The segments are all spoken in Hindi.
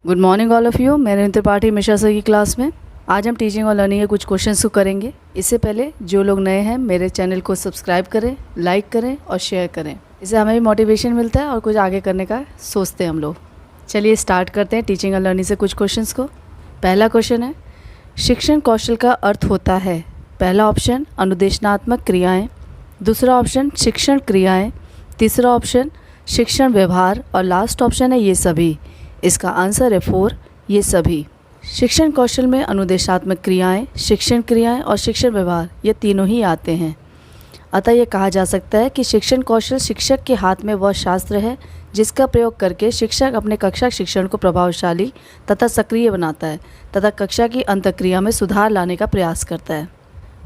Good morning all of you. मेरे त्रिपाठी मिश्रा सर की क्लास में आज हम टीचिंग और लर्निंग के कुछ क्वेश्चंस को करेंगे। इससे पहले जो लोग नए हैं मेरे चैनल को सब्सक्राइब करें, लाइक करें और शेयर करें। इससे हमें भी मोटिवेशन मिलता है और कुछ आगे करने का सोचते हैं हम लोग। चलिए स्टार्ट करते हैं टीचिंग और लर्निंग से कुछ क्वेश्चंस को। पहला क्वेश्चन है, शिक्षण कौशल का अर्थ होता है। पहला ऑप्शन अनुदेशनात्मक क्रियाएँ, दूसरा ऑप्शन शिक्षण क्रियाएँ, तीसरा ऑप्शन शिक्षण व्यवहार और लास्ट ऑप्शन है ये सभी। इसका आंसर है 4, ये सभी। शिक्षण कौशल में अनुदेशात्मक क्रियाएं, शिक्षण क्रियाएं और शिक्षण व्यवहार ये तीनों ही आते हैं। अतः ये कहा जा सकता है कि शिक्षण कौशल शिक्षक के हाथ में वह शास्त्र है जिसका प्रयोग करके शिक्षक अपने कक्षा शिक्षण को प्रभावशाली तथा सक्रिय बनाता है तथा कक्षा की अंतःक्रिया में सुधार लाने का प्रयास करता है।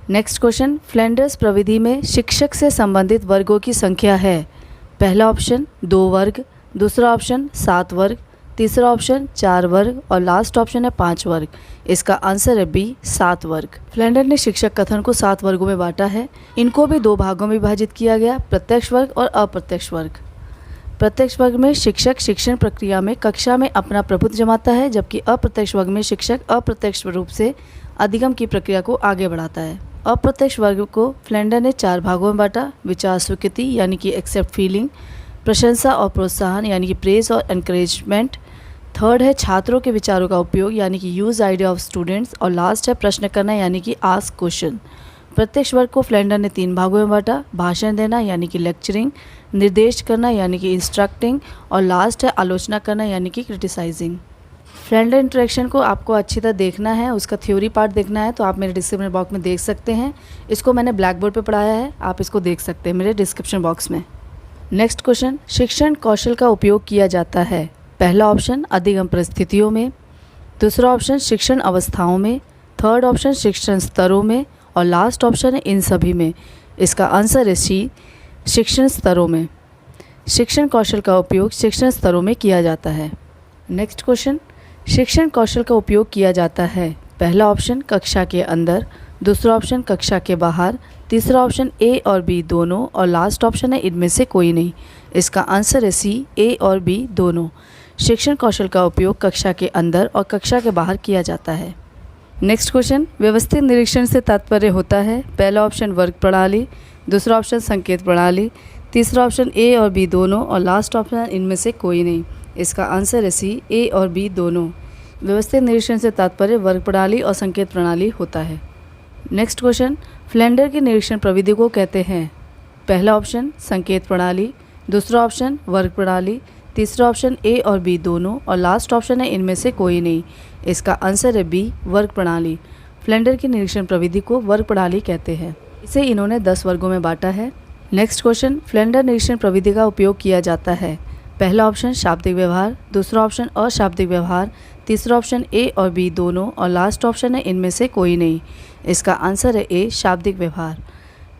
नेक्स्ट क्वेश्चन, फ्लैंडर्स प्रविधि में शिक्षक से संबंधित वर्गों की संख्या है। पहला ऑप्शन 2 वर्ग, दूसरा ऑप्शन 7 वर्ग, तीसरा ऑप्शन 4 वर्ग और लास्ट ऑप्शन है 5 वर्ग। इसका आंसर है बी, 7 वर्ग। फ्लैंडर ने शिक्षक कथन को 7 वर्गों में बांटा है। इनको भी 2 भागों में विभाजित किया गया, प्रत्यक्ष वर्ग और अप्रत्यक्ष वर्ग। प्रत्यक्ष वर्ग में शिक्षक शिक्षण प्रक्रिया में कक्षा में अपना प्रभुत्व जमाता है, जबकि अप्रत्यक्ष वर्ग में शिक्षक अप्रत्यक्ष रूप से अधिगम की प्रक्रिया को आगे बढ़ाता है। अप्रत्यक्ष वर्ग को फ्लैंडर ने 4 भागों में बांटा, विचार स्वीकृति यानी कि एक्सेप्ट फीलिंग, प्रशंसा और प्रोत्साहन यानी कि प्रेज और एनकरेजमेंट, थर्ड है छात्रों के विचारों का उपयोग यानी कि यूज आइडिया ऑफ स्टूडेंट्स, और लास्ट है प्रश्न करना यानी कि आस्क क्वेश्चन। प्रत्यक्ष वर्ग को फ्लैंडर ने 3 भागों में बांटा, भाषण देना यानी कि लेक्चरिंग, निर्देश करना यानी कि इंस्ट्रक्टिंग, और लास्ट है आलोचना करना यानी कि क्रिटिसाइजिंग। फ्लैंडर इंटरेक्शन को आपको अच्छी तरह देखना है, उसका थ्योरी पार्ट देखना है तो आप मेरे डिस्क्रिप्शन बॉक्स में देख सकते हैं। इसको मैंने ब्लैक बोर्ड पर पढ़ाया है, आप इसको देख सकते हैं मेरे डिस्क्रिप्शन बॉक्स में। नेक्स्ट क्वेश्चन, शिक्षण कौशल का उपयोग किया जाता है। पहला ऑप्शन अधिगम परिस्थितियों में, दूसरा ऑप्शन शिक्षण अवस्थाओं में, थर्ड ऑप्शन शिक्षण स्तरों में और लास्ट ऑप्शन है इन सभी में। इसका आंसर है सी, शिक्षण स्तरों में। शिक्षण कौशल का उपयोग शिक्षण स्तरों में किया जाता है। नेक्स्ट क्वेश्चन, शिक्षण कौशल का उपयोग किया जाता है। पहला ऑप्शन कक्षा के अंदर, दूसरा ऑप्शन कक्षा के बाहर, तीसरा ऑप्शन ए और बी दोनों और लास्ट ऑप्शन है इनमें से कोई नहीं। इसका आंसर है सी, ए और बी दोनों। शिक्षण कौशल का उपयोग कक्षा के अंदर और कक्षा के बाहर किया जाता है। नेक्स्ट क्वेश्चन, व्यवस्थित निरीक्षण से तात्पर्य होता है। पहला ऑप्शन वर्ग प्रणाली, दूसरा ऑप्शन संकेत प्रणाली, तीसरा ऑप्शन ए और बी दोनों और लास्ट ऑप्शन इनमें से कोई नहीं। इसका आंसर है सी, ए और बी दोनों। व्यवस्थित निरीक्षण से तात्पर्य वर्ग प्रणाली और संकेत प्रणाली होता है। नेक्स्ट क्वेश्चन, फ्लैंडर की निरीक्षण प्रविधि को कहते हैं। पहला ऑप्शन संकेत प्रणाली, दूसरा ऑप्शन वर्ग प्रणाली, तीसरा ऑप्शन ए और बी दोनों और लास्ट ऑप्शन है इनमें से कोई नहीं। इसका आंसर है बी, वर्ग प्रणाली। फ्लैंडर की निरीक्षण प्रविधि को वर्ग प्रणाली कहते हैं। इसे इन्होंने 10 वर्गों में बांटा है। नेक्स्ट क्वेश्चन, फ्लैंडर निरीक्षण प्रविधि का उपयोग किया जाता है। पहला ऑप्शन शाब्दिक व्यवहार, दूसरा ऑप्शन अशाब्दिक व्यवहार, तीसरा ऑप्शन ए और बी दोनों और लास्ट ऑप्शन है इनमें से कोई नहीं। इसका आंसर है ए, शाब्दिक व्यवहार।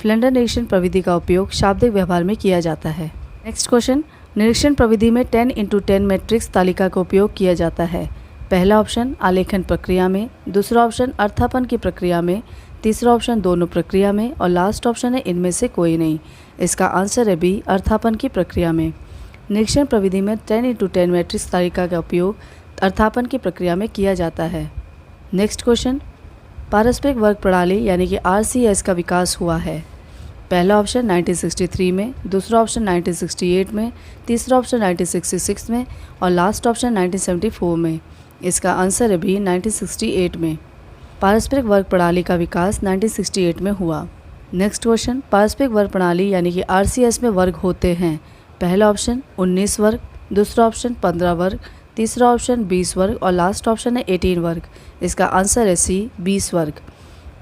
फ्लैंडर निरीक्षण प्रविधि का उपयोग शाब्दिक व्यवहार में किया जाता है। नेक्स्ट क्वेश्चन, निरीक्षण प्रविधि में 10x10 मैट्रिक्स तालिका का उपयोग किया जाता है। पहला ऑप्शन आलेखन प्रक्रिया में, दूसरा ऑप्शन अर्थापन की प्रक्रिया में, तीसरा ऑप्शन दोनों प्रक्रिया में और लास्ट ऑप्शन है इनमें से कोई नहीं। इसका आंसर है बी, अर्थापन की प्रक्रिया में। निरीक्षण प्रविधि में 10x10 मैट्रिक्स तालिका का उपयोग अर्थापन की प्रक्रिया में किया जाता है। नेक्स्ट क्वेश्चन, पारस्परिक वर्ग प्रणाली यानी कि RCS का विकास हुआ है। पहला ऑप्शन 1963 में, दूसरा ऑप्शन 1968 में, तीसरा ऑप्शन 1966 में और लास्ट ऑप्शन 1974 में। इसका आंसर है भी 1968 में। पारस्परिक वर्ग प्रणाली का विकास 1968 में हुआ। नेक्स्ट क्वेश्चन, पारस्परिक वर्ग प्रणाली यानी कि RCS में वर्ग होते हैं। पहला ऑप्शन 19 वर्ग, दूसरा ऑप्शन 15 वर्ग, तीसरा ऑप्शन 20 वर्ग और लास्ट ऑप्शन है 18 वर्ग। इसका आंसर है सी, 20 वर्ग।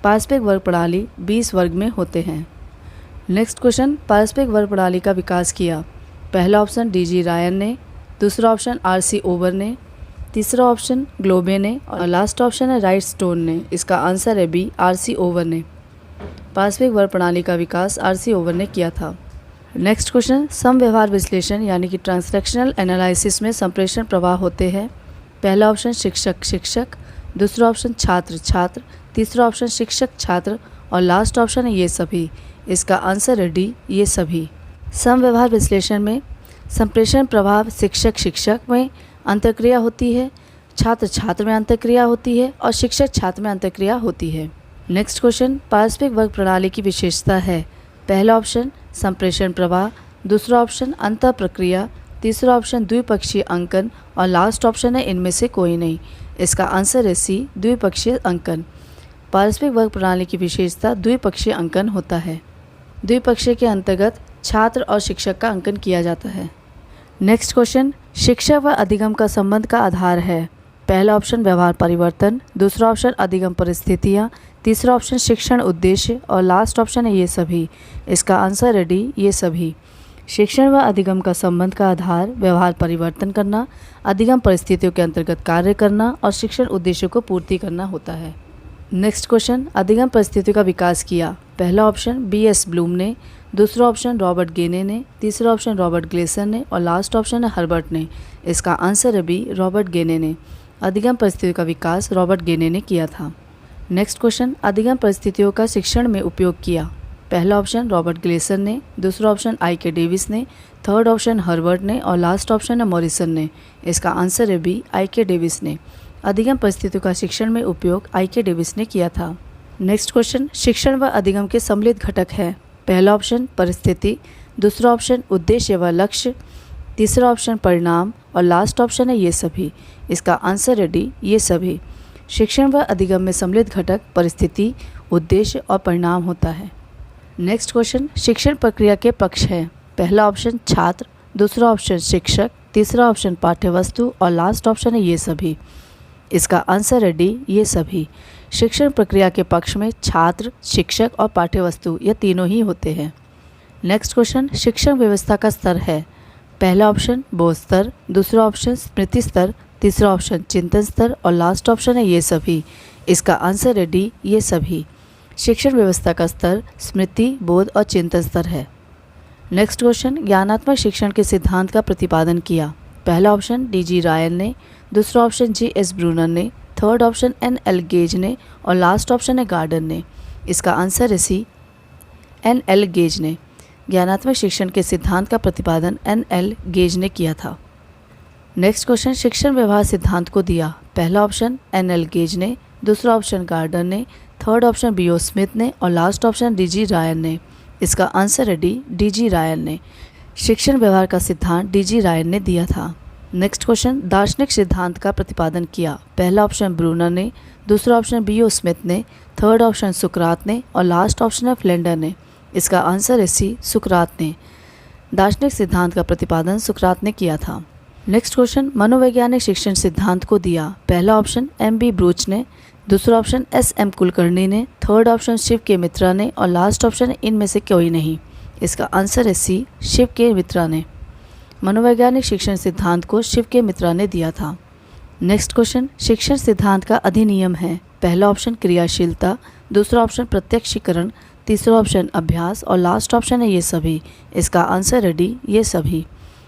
पारस्परिक वर्ग प्रणाली 20 वर्ग में होते हैं। नेक्स्ट क्वेश्चन, पारस्परिक वर्ग प्रणाली का विकास किया। पहला ऑप्शन DG रायन ने, दूसरा ऑप्शन RC ओवर ने, तीसरा ऑप्शन ग्लोबे ने और लास्ट ऑप्शन है राइट स्टोन ने। इसका आंसर है बी, RC ओवर ने। पारस्परिक वर्ग प्रणाली का विकास RC ओवर ने किया था। नेक्स्ट क्वेश्चन, सम व्यवहार विश्लेषण यानी कि ट्रांसलेक्शनल एनालिसिस में संप्रेषण प्रवाह होते हैं। पहला ऑप्शन शिक्षक शिक्षक, दूसरा ऑप्शन छात्र छात्र, तीसरा ऑप्शन शिक्षक छात्र और लास्ट ऑप्शन है ये सभी। इसका आंसर है डी, ये सभी। सम व्यवहार विश्लेषण में संप्रेषण प्रभाव शिक्षक शिक्षक में अंतर्क्रिया होती है, छात्र छात्र में अंतःक्रिया होती है और शिक्षक छात्र में अंतःक्रिया होती है। नेक्स्ट क्वेश्चन, पारस्परिक वर्ग प्रणाली की विशेषता है। पहला ऑप्शन संप्रेषण प्रवाह, दूसरा ऑप्शन अंतः प्रक्रिया, तीसरा ऑप्शन द्विपक्षीय अंकन और लास्ट ऑप्शन है इनमें से कोई नहीं। इसका आंसर है सी, द्विपक्षीय अंकन। पारस्परिक वर्ग प्रणाली की विशेषता द्विपक्षीय अंकन होता है। द्विपक्षीय के अंतर्गत छात्र और शिक्षक का अंकन किया जाता है। नेक्स्ट क्वेश्चन, शिक्षक व अधिगम का संबंध का आधार है। पहला ऑप्शन व्यवहार परिवर्तन, दूसरा ऑप्शन अधिगम परिस्थितियाँ, तीसरा ऑप्शन शिक्षण उद्देश्य और लास्ट ऑप्शन है ये सभी। इसका आंसर है डी, ये सभी। शिक्षण व अधिगम का संबंध का आधार व्यवहार परिवर्तन करना, अधिगम परिस्थितियों के अंतर्गत कार्य करना और शिक्षण उद्देश्यों को पूर्ति करना होता है। नेक्स्ट क्वेश्चन, अधिगम परिस्थितियों का विकास किया। पहला ऑप्शन B.S. ब्लूम ने, दूसरा ऑप्शन रॉबर्ट गेने ने, तीसरा ऑप्शन रॉबर्ट ग्लेसन ने और लास्ट ऑप्शन है हर्बर्ट ने। इसका आंसर है बी, रॉबर्ट गेने ने। अधिगम परिस्थितियों का विकास रॉबर्ट गेने ने किया था। नेक्स्ट क्वेश्चन, अधिगम परिस्थितियों का शिक्षण में उपयोग किया। पहला ऑप्शन रॉबर्ट ग्लेसन ने, दूसरा ऑप्शन I.K. डेविस ने, थर्ड ऑप्शन हर्बर्ट ने और लास्ट ऑप्शन है मॉरिसन ने। इसका आंसर है बी, I.K. डेविस ने। अधिगम परिस्थितियों का शिक्षण में उपयोग I.K. डेविस ने किया था। नेक्स्ट क्वेश्चन, शिक्षण व अधिगम के सम्मिलित घटक है। पहला ऑप्शन परिस्थिति, दूसरा ऑप्शन उद्देश्य व लक्ष्य, तीसरा ऑप्शन परिणाम और लास्ट ऑप्शन है ये सभी। इसका आंसर है डी, ये सभी। शिक्षण व अधिगम में सम्मिलित घटक परिस्थिति, उद्देश्य और परिणाम होता है। नेक्स्ट क्वेश्चन, शिक्षण प्रक्रिया के पक्ष है। पहला ऑप्शन छात्र, दूसरा ऑप्शन शिक्षक, तीसरा ऑप्शन पाठ्यवस्तु और लास्ट ऑप्शन है ये सभी। इसका आंसर है डी, ये सभी। शिक्षण प्रक्रिया के पक्ष में छात्र, शिक्षक और पाठ्यवस्तु ये तीनों ही होते हैं। नेक्स्ट क्वेश्चन, शिक्षण व्यवस्था का स्तर है। पहला ऑप्शन बोध स्तर, दूसरा ऑप्शन स्मृति स्तर, तीसरा ऑप्शन चिंतन स्तर और लास्ट ऑप्शन है ये सभी। इसका आंसर है डी, ये सभी। शिक्षण व्यवस्था का स्तर स्मृति, बोध और चिंतन स्तर है। नेक्स्ट क्वेश्चन, ज्ञानात्मक शिक्षण के सिद्धांत का प्रतिपादन किया। पहला ऑप्शन D.G. रायन ने, दूसरा ऑप्शन J.S. ब्रूनर ने, थर्ड ऑप्शन N.L. गेज ने और लास्ट ऑप्शन है गार्डन ने। इसका आंसर है सी, N.L. गेज ने। ज्ञानात्मक शिक्षण के सिद्धांत का प्रतिपादन N.L. गेज ने किया था। नेक्स्ट क्वेश्चन, शिक्षण व्यवहार सिद्धांत को दिया। पहला ऑप्शन N.L. गेज ने, दूसरा ऑप्शन गार्डन ने, थर्ड ऑप्शन B.O. स्मिथ ने और लास्ट ऑप्शन D.G. रायन ने। इसका आंसर है डी, D.G. रायन ने। शिक्षण व्यवहार का सिद्धांत D.G. रायन ने दिया था। नेक्स्ट क्वेश्चन, दार्शनिक सिद्धांत का प्रतिपादन किया। पहला ऑप्शन ब्रूनर ने, दूसरा ऑप्शन B.O. स्मिथ ने, थर्ड ऑप्शन सुकरात ने और लास्ट ऑप्शन है फ्लेंडर ने। इसका आंसर है सी, सुकरात ने। दार्शनिक सिद्धांत का प्रतिपादन सुकरात ने किया था। नेक्स्ट क्वेश्चन, मनोवैज्ञानिक शिक्षण सिद्धांत को दिया। पहला ऑप्शन M.B. ब्रूच ने, दूसरा ऑप्शन S.M. कुलकर्णी ने, थर्ड ऑप्शन शिव के मित्रा ने और लास्ट ऑप्शन इनमें से कोई नहीं। इसका आंसर है सी, शिव के मित्रा ने। मनोवैज्ञानिक शिक्षण सिद्धांत को शिव के मित्रा ने दिया था। नेक्स्ट क्वेश्चन, शिक्षण सिद्धांत का अधिनियम है। पहला ऑप्शन क्रियाशीलता, दूसरा ऑप्शन प्रत्यक्षीकरण, तीसरा ऑप्शन अभ्यास और लास्ट ऑप्शन है ये सभी। इसका आंसर है डी, ये सभी।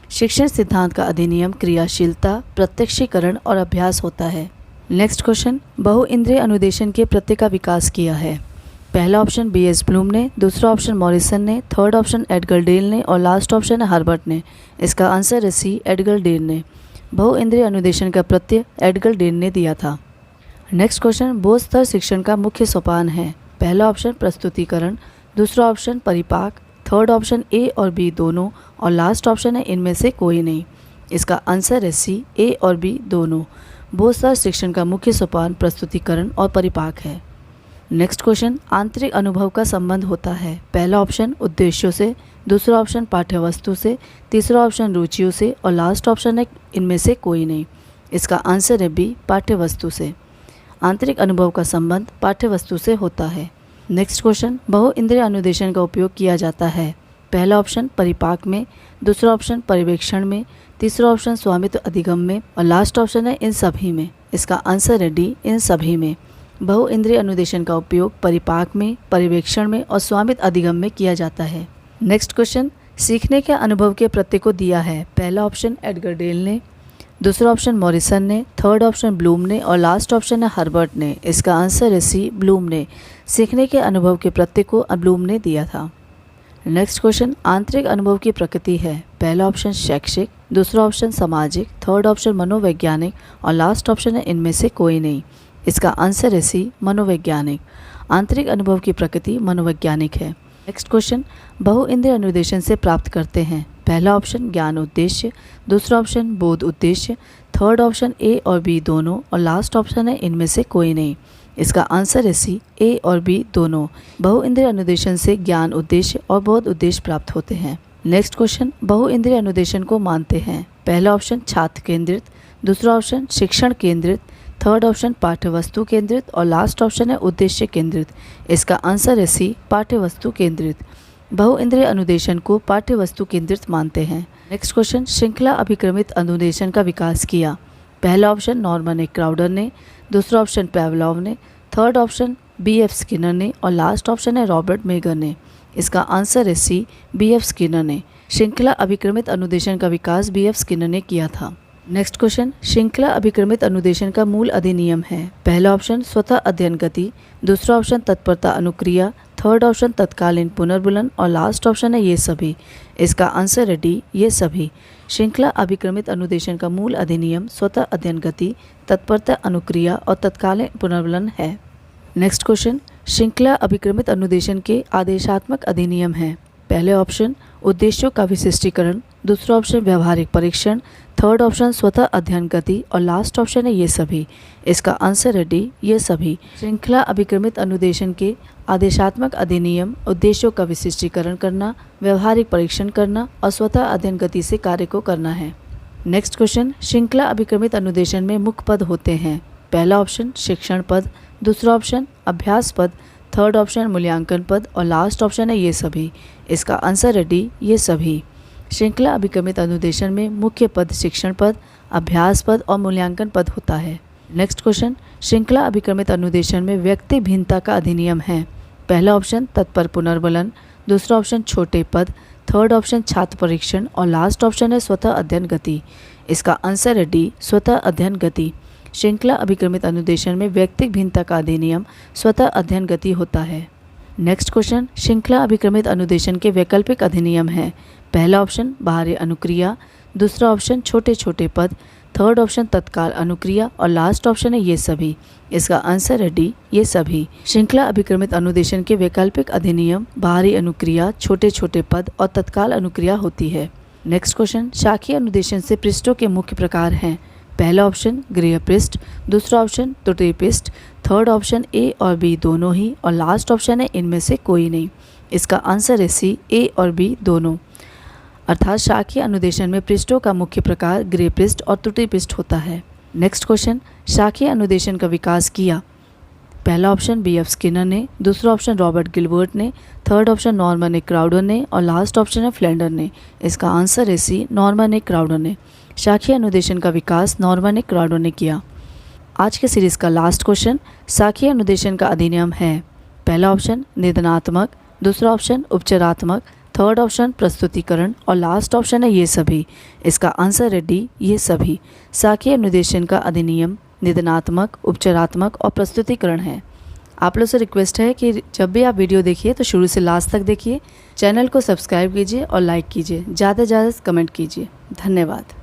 शिक्षण सिद्धांत का अधिनियम क्रियाशीलता, प्रत्यक्षीकरण और अभ्यास होता है। नेक्स्ट क्वेश्चन, बहुइंद्रिय अनुदेशन के प्रत्यय का विकास किया है। पहला ऑप्शन B.S. ब्लूम ने, दूसरा ऑप्शन मॉरिसन ने, थर्ड ऑप्शन एडगर डेल ने और लास्ट ऑप्शन है हर्बर्ट ने। इसका आंसर है सी, एडगर डेल ने। बहुइंद्रिय अनुदेशन का प्रत्यय एडगर डेल ने दिया था। नेक्स्ट क्वेश्चन, बोध स्तर शिक्षण का मुख्य सोपान है। पहला ऑप्शन प्रस्तुतिकरण, दूसरा ऑप्शन परिपाक, थर्ड ऑप्शन A और B दोनों और लास्ट ऑप्शन है इनमें से कोई नहीं। इसका आंसर है सी, A और B दोनों। बोध स्तर शिक्षण का मुख्य सोपान प्रस्तुतिकरण और परिपाक है। नेक्स्ट क्वेश्चन, आंतरिक अनुभव का संबंध होता है। पहला ऑप्शन उद्देश्यों से, दूसरा ऑप्शन पाठ्यवस्तु से, तीसरा ऑप्शन रुचियों से और लास्ट ऑप्शन है इनमें से कोई नहीं। इसका आंसर है बी, पाठ्यवस्तु से। आंतरिक अनुभव का संबंध पाठ्यवस्तु से होता है। नेक्स्ट क्वेश्चन, बहुइंद्रिय अनुदेशन का उपयोग किया जाता है। पहला ऑप्शन परिपाक में, दूसरा ऑप्शन पर्यवेक्षण में, तीसरा ऑप्शन स्वामित्व अधिगम में और लास्ट ऑप्शन है इन सभी में। इसका आंसर है डी, इन सभी में। बहुइंद्रिय अनुदेशन का उपयोग परिपाक में, पर्यवेक्षण में और स्वामित्व अधिगम में किया जाता है। नेक्स्ट क्वेश्चन, सीखने के अनुभव के प्रत्यय को दिया है। पहला ऑप्शन एडगर डेल ने, दूसरा ऑप्शन मॉरिसन ने, थर्ड ऑप्शन ब्लूम ने और लास्ट ऑप्शन है हर्बर्ट ने। इसका आंसर है सी, ब्लूम ने। सीखने के अनुभव के प्रत्यय को ब्लूम ने दिया था। नेक्स्ट क्वेश्चन, आंतरिक अनुभव की प्रकृति है। पहला ऑप्शन शैक्षिक, दूसरा ऑप्शन सामाजिक, थर्ड ऑप्शन मनोवैज्ञानिक और लास्ट ऑप्शन है इनमें से कोई नहीं। इसका आंसर है सी, मनोवैज्ञानिक। आंतरिक अनुभव की प्रकृति मनोवैज्ञानिक है। नेक्स्ट क्वेश्चन, बहु इंद्रिय अनुदेशन से प्राप्त करते हैं। पहला ऑप्शन ज्ञान उद्देश्य, दूसरा ऑप्शन बोध उद्देश्य, थर्ड ऑप्शन ए और बी दोनों और लास्ट ऑप्शन है इनमें से कोई नहीं। इसका आंसर है सी, ए और बी दोनों। बहु इंद्रिय अनुदेशन से ज्ञान उद्देश्य और बोध उद्देश्य प्राप्त होते हैं। नेक्स्ट क्वेश्चन, बहु इंद्रिय अनुदेशन को मानते हैं। पहला ऑप्शन छात्र केंद्रित, दूसरा ऑप्शन शिक्षण केंद्रित, थर्ड ऑप्शन पाठ्यवस्तु केंद्रित और लास्ट ऑप्शन है उद्देश्य केंद्रित। इसका आंसर है सी, पाठ्यवस्तु केंद्रित। बहु इंद्रिय अनुदेशन को पाठ्यवस्तु केंद्रित मानते हैं। नेक्स्ट क्वेश्चन, श्रृंखला अभिक्रमित अनुदेशन का विकास किया। पहला ऑप्शन नॉर्मन ए क्राउडर ने, दूसरा ऑप्शन पेवलॉव ने, थर्ड ऑप्शन B.F. स्किनर ने और लास्ट ऑप्शन है रॉबर्ट मेगर ने। इसका आंसर है सी, B.F. स्किनर ने। श्रृंखला अभिक्रमित अनुदेशन का विकास B.F. स्किनर ने किया था। नेक्स्ट क्वेश्चन, श्रृंखला अभिक्रमित अनुदेशन का मूल अधिनियम है। पहला ऑप्शन स्वतः अध्ययन गति, दूसरा ऑप्शन तत्परता अनुक्रिया, थर्ड ऑप्शन तत्कालीन पुनर्बुलन और लास्ट ऑप्शन है ये सभी। इसका आंसर है डी, ये सभी। श्रृंखला अभिक्रमित अनुदेशन का मूल अधिनियम स्वतः अध्ययन गति, तत्परता अनुक्रिया और तत्कालीन पुनर्बुलन है। नेक्स्ट क्वेश्चन, श्रृंखला अभिक्रमित अनुदेशन के आदेशात्मक अधिनियम हैं। पहले ऑप्शन उद्देश्यों का विशिष्टीकरण, दूसरा ऑप्शन व्यवहारिक परीक्षण, थर्ड ऑप्शन स्वतः अध्ययन गति और लास्ट ऑप्शन है ये सभी। इसका आंसर है डी, ये सभी। श्रृंखला अभिक्रमित अनुदेशन के आदेशात्मक अधिनियम उद्देश्यों का विशिष्टीकरण करना, व्यवहारिक परीक्षण करना और स्वतः अध्ययन गति से कार्य को करना है। नेक्स्ट क्वेश्चन, श्रृंखला अभिक्रमित अनुदेशन में मुख्य पद होते हैं। पहला ऑप्शन शिक्षण पद, दूसरा ऑप्शन अभ्यास पद, थर्ड ऑप्शन मूल्यांकन पद और लास्ट ऑप्शन है ये सभी। इसका आंसर है डी, ये सभी। श्रृंखला अभिक्रमित अनुदेशन में मुख्य पद शिक्षण पद, अभ्यास पद और मूल्यांकन पद होता है। नेक्स्ट क्वेश्चन, श्रृंखला अभिक्रमित अनुदेशन में व्यक्ति भिन्नता का अधिनियम है। पहला ऑप्शन तत्पर पुनर्बलन, दूसरा ऑप्शन छोटे पद, थर्ड ऑप्शन छात्र परीक्षण और लास्ट ऑप्शन है स्वतः अध्ययन गति। इसका आंसर है डी, स्वतः अध्ययन गति। श्रृंखला अभिक्रमित अनुदेशन में व्यक्तिक भिन्नता का अधिनियम स्वतः अध्ययन गति होता है। नेक्स्ट क्वेश्चन, श्रृंखला अभिक्रमित अनुदेशन के वैकल्पिक अधिनियम हैं। पहला ऑप्शन बाहरी अनुक्रिया, दूसरा ऑप्शन छोटे छोटे पद, थर्ड ऑप्शन तत्काल अनुक्रिया और लास्ट ऑप्शन है ये सभी। इसका आंसर है डी, ये सभी। श्रृंखला अभिक्रमित अनुदेशन के वैकल्पिक अधिनियम बाहरी अनुक्रिया, छोटे छोटे पद और तत्काल अनुक्रिया होती है। नेक्स्ट क्वेश्चन, शाखीय अनुदेशन से पृष्ठों के मुख्य प्रकार हैं। पहला ऑप्शन गृह पृष्ठ, दूसरा ऑप्शन त्रुटि पृष्ठ, थर्ड ऑप्शन ए और बी दोनों ही और लास्ट ऑप्शन है इनमें से कोई नहीं। इसका आंसर है सी, ए और बी दोनों। अर्थात शाखीय अनुदेशन में पृष्ठों का मुख्य प्रकार गृह पृष्ठ और त्रुटि पृष्ठ होता है। नेक्स्ट क्वेश्चन, शाखीय अनुदेशन का विकास किया। पहला ऑप्शन B.F. स्किनर ने, दूसरा ऑप्शन रॉबर्ट गिलबर्ट ने, थर्ड ऑप्शन नॉर्मन ए क्राउडर ने और लास्ट ऑप्शन है फ्लेंडर ने। इसका आंसर है सी, नॉर्मन ए क्राउडर ने। शाखीय अनुदेशन का विकास नॉर्मन ए क्राउडर ने किया। आज के सीरीज का लास्ट क्वेश्चन, शाखीय अनुदेशन का अधिनियम है। पहला ऑप्शन निदानात्मक, दूसरा ऑप्शन उपचारात्मक, थर्ड ऑप्शन प्रस्तुतिकरण और लास्ट ऑप्शन है ये सभी। इसका आंसर है डी, ये सभी। शाखीय अनुदेशन का अधिनियम निदानात्मक, उपचारात्मक और प्रस्तुतिकरण है। आप लोग से रिक्वेस्ट है कि जब भी आप वीडियो देखिए तो शुरू से लास्ट तक देखिए। चैनल को सब्सक्राइब कीजिए और लाइक कीजिए, ज़्यादा से ज़्यादा कमेंट कीजिए। धन्यवाद।